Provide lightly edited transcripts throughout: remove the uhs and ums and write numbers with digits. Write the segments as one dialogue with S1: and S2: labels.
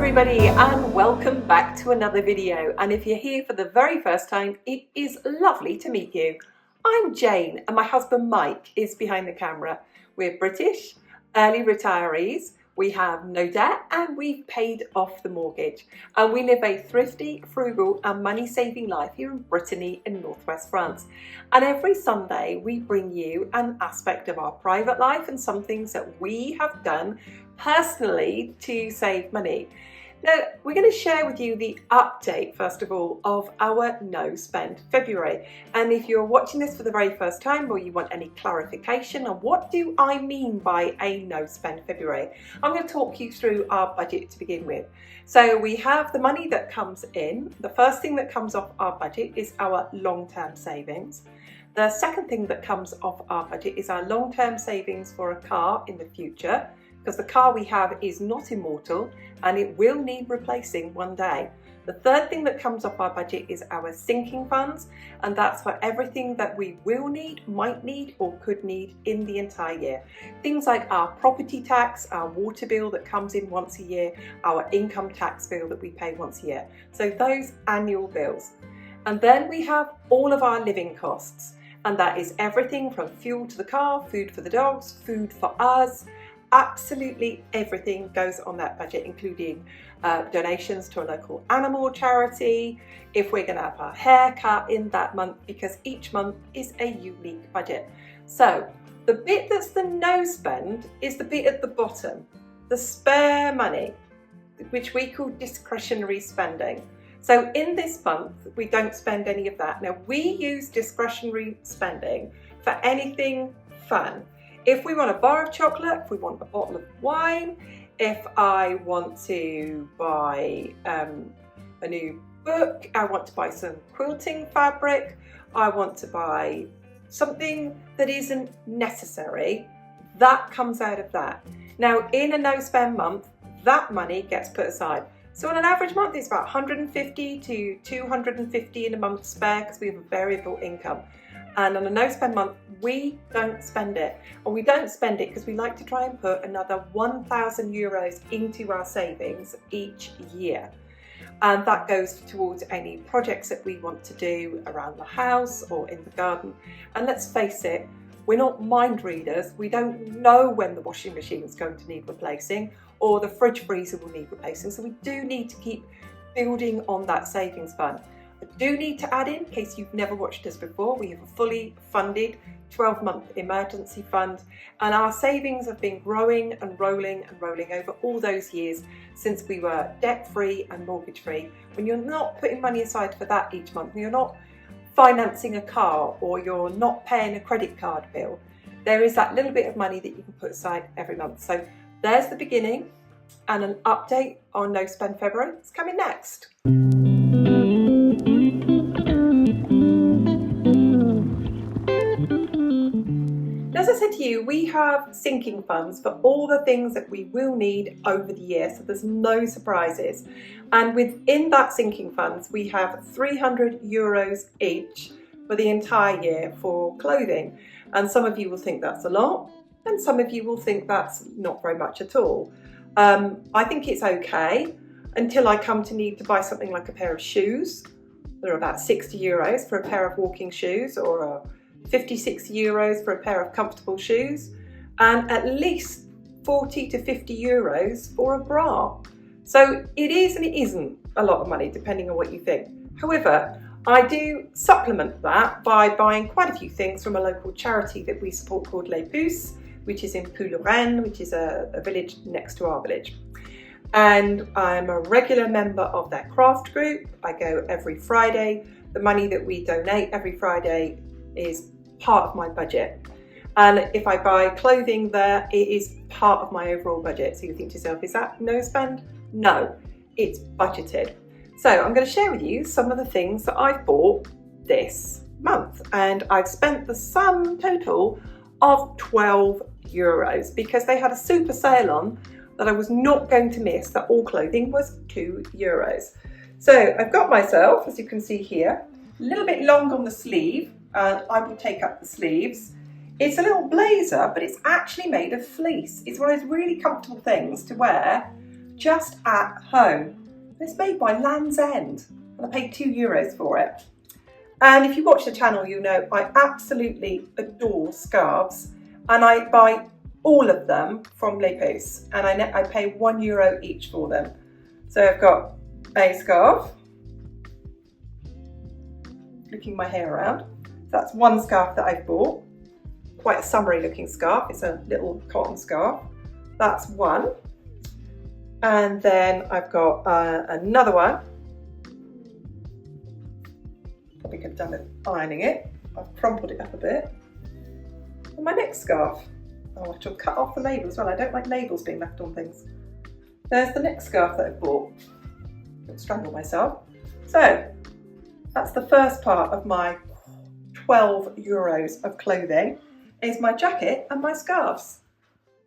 S1: everybody, and welcome back to another video. And if you're here for the very first time, it is lovely to meet you. I'm Jane and my husband Mike is behind the camera. We're British, early retirees, we have no debt and we've paid off the mortgage. And we live a thrifty, frugal and money-saving life here in Brittany in northwest France. And every Sunday we bring you an aspect of our private life and some things that we have done personally to save money. Now, we're going to share with you the update, first of all, of our No Spend February. And if you're watching this for the very first time or you want any clarification on what do I mean by a No Spend February, I'm going to talk you through our budget to begin with. So we have the money that comes in. The first thing that comes off our budget is our long-term savings. The second thing that comes off our budget is our long-term savings for a car in the future, because the car we have is not immortal and it will need replacing one day. The third thing that comes off our budget is our sinking funds, and that's for everything that we will need, might need or could need in the entire year. Things like our property tax, our water bill that comes in once a year, our income tax bill that we pay once a year. So those annual bills. And then we have all of our living costs, and that is everything from fuel to the car, food for the dogs, food for us. Absolutely everything goes on that budget, including donations to a local animal charity, if we're going to have our hair cut in that month, because each month is a unique budget. So the bit that's the no spend is the bit at the bottom, the spare money, which we call discretionary spending. So in this month, we don't spend any of that. Now, we use discretionary spending for anything fun. If we want a bar of chocolate, if we want a bottle of wine, if I want to buy a new book, I want to buy some quilting fabric, I want to buy something that isn't necessary, that comes out of that. Now, in a no-spend month, that money gets put aside. So on an average month, it's about 150 to 250 in a month spare because we have a variable income. And on a no-spend month, we don't spend it. And we don't spend it because we like to try and put another 1,000 euros into our savings each year. And that goes towards any projects that we want to do around the house or in the garden. And let's face it, we're not mind readers. We don't know when the washing machine is going to need replacing or the fridge freezer will need replacing. So we do need to keep building on that savings fund. I do need to add in case you've never watched us before, we have a fully funded 12-month emergency fund, and our savings have been growing and rolling over all those years since we were debt-free and mortgage-free. When you're not putting money aside for that each month, you're not financing a car or you're not paying a credit card bill, there is that little bit of money that you can put aside every month. So there's the beginning, and an update on No Spend February is coming next. As I said to you, we have sinking funds for all the things that we will need over the year, so there's no surprises. And within that sinking funds, we have 300 euros each for the entire year for clothing. And some of you will think that's a lot, and some of you will think that's not very much at all. I think it's okay until I come to need to buy something like a pair of shoes. They're about 60 euros for a pair of walking shoes, or 56 euros for a pair of comfortable shoes, and at least 40 to 50 euros for a bra. So it is and it isn't a lot of money depending on what you think. However, I do supplement that by buying quite a few things from a local charity that we support called Les Puces, which is in Poulouren, which is a village next to our village. And I'm a regular member of their craft group. I go every Friday. The money that we donate every Friday is part of my budget. And if I buy clothing there, it is part of my overall budget. So you think to yourself, is that no spend? No, it's budgeted. So I'm going to share with you some of the things that I've bought this month. And I've spent the sum total of 12 euros because they had a super sale on that I was not going to miss, that all clothing was 2 euros. So I've got myself, as you can see here, a little bit long on the sleeve, and I will take up the sleeves. It's a little blazer, but it's actually made of fleece. It's one of those really comfortable things to wear just at home. It's made by Land's End and I paid €2 for it. And if you watch the channel, you know I absolutely adore scarves, and I buy all of them from Les Pouces, and I pay €1 each for them. So I've got a scarf, flicking my hair around. So that's one scarf that I've bought. Quite a summery looking scarf. It's a little cotton scarf. That's one. And then I've got another one. Probably could have done with ironing it. I've crumpled it up a bit. And my next scarf. Oh, I should cut off the label as well. I don't like labels being left on things. There's the next scarf that I bought. Don't strangle myself. So that's the first part of my €12 of clothing. Is my jacket and my scarves.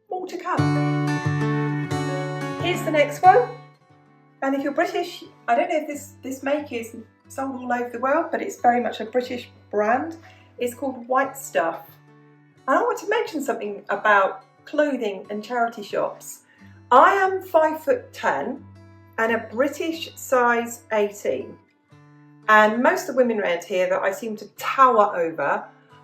S1: More to come. Here's the next one. And if you're British, I don't know if this make is sold all over the world, but it's very much a British brand. It's called White Stuff. And I want to mention something about clothing and charity shops. I am 5'10" and a British size 18. And most of the women around here that I seem to tower over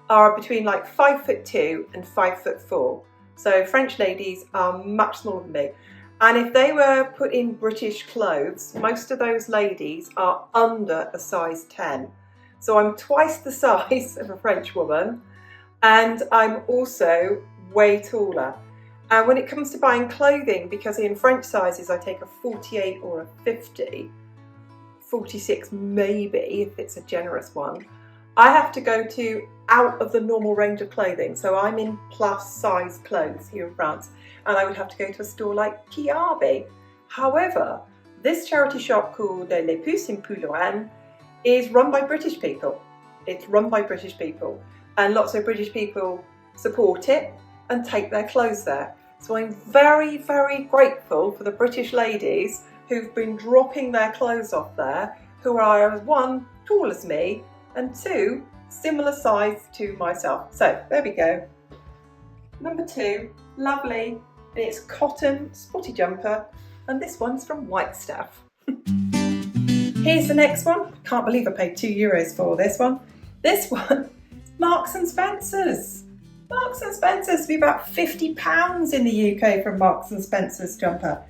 S1: are between like 5'2" and 5'4". So French ladies are much smaller than me. And if they were put in British clothes, most of those ladies are under a size 10. So I'm twice the size of a French woman, and I'm also way taller. And when it comes to buying clothing, because in French sizes I take a 48 or a 50, 46 maybe if it's a generous one, I have to go to out of the normal range of clothing. So I'm in plus size clothes here in France, and I would have to go to a store like Kiabi. However, this charity shop called Les Pouces in Poulouane is run by British people. It's run by British people, and lots of British people support it and take their clothes there. So I'm very, very grateful for the British ladies who've been dropping their clothes off there, who are, one, tall as me, and two, similar size to myself. So there we go. Number two, lovely. It's cotton spotty jumper, and this one's from White Stuff. Here's the next one. Can't believe I paid €2 for this one. This one, Marks and Spencer's. Marks and Spencer's be about £50 in the UK for Marks and Spencer's jumper.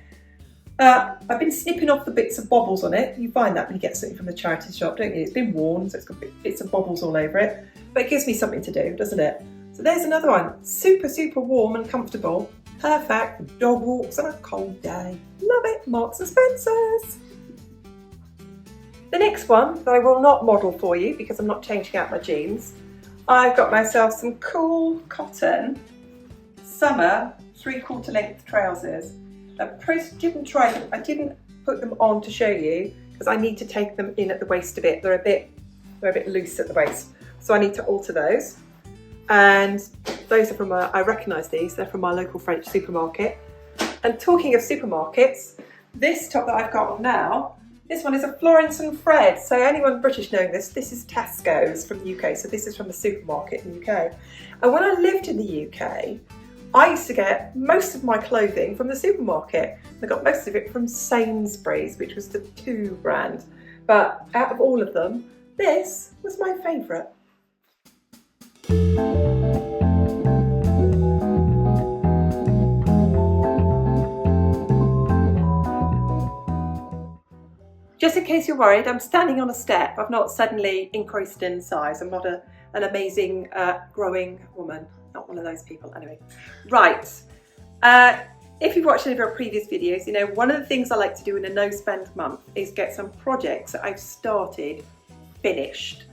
S1: I've been snipping off the bits of bobbles on it. You find that when you get something from the charity shop, don't you? It's been worn, so it's got bits of bobbles all over it. But it gives me something to do, doesn't it? So there's another one. Super, super warm and comfortable. Perfect for dog walks on a cold day. Love it, Marks and Spencer's. The next one that I will not model for you because I'm not changing out my jeans. I've got myself some cool cotton summer 3/4 length trousers. I didn't put them on to show you because I need to take them in at the waist a bit. They're a bit loose at the waist, so I need to alter those. And those are from I recognise these. They're from my local French supermarket. And talking of supermarkets, this top that I've got on now, this one is a Florence and Fred. So anyone British knowing this is Tesco's from the UK. So this is from the supermarket in the UK. And when I lived in the UK, I used to get most of my clothing from the supermarket. I got most of it from Sainsbury's, which was the 2 brand. But out of all of them, this was my favourite. Just in case you're worried, I'm standing on a step. I've not suddenly increased in size. I'm not an amazing growing woman. Not one of those people, anyway. Right, if you've watched any of our previous videos, you know one of the things I like to do in a no-spend month is get some projects that I've started finished.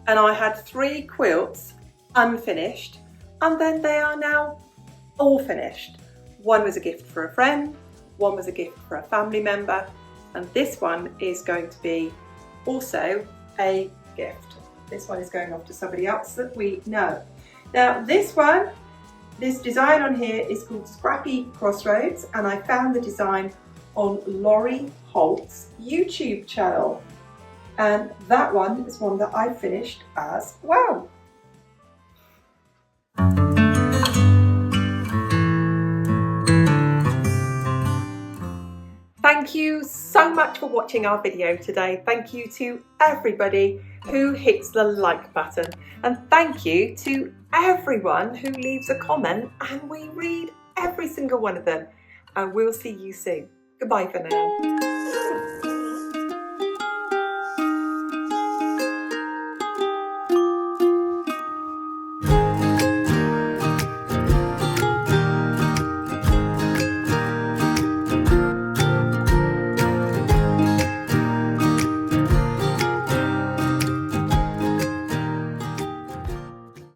S1: And I had 3 quilts unfinished, and then they are now all finished. One was a gift for a friend, one was a gift for a family member, and this one is going to be also a gift. This one is going off to somebody else that we know. Now this design on here is called Scrappy Crossroads, and I found the design on Laurie Holt's YouTube channel. And that one is one that I finished as well. Thank you so much for watching our video today. Thank you to everybody who hits the like button, and thank you to everyone who leaves a comment, and we read every single one of them, and we'll see you soon. Goodbye for now.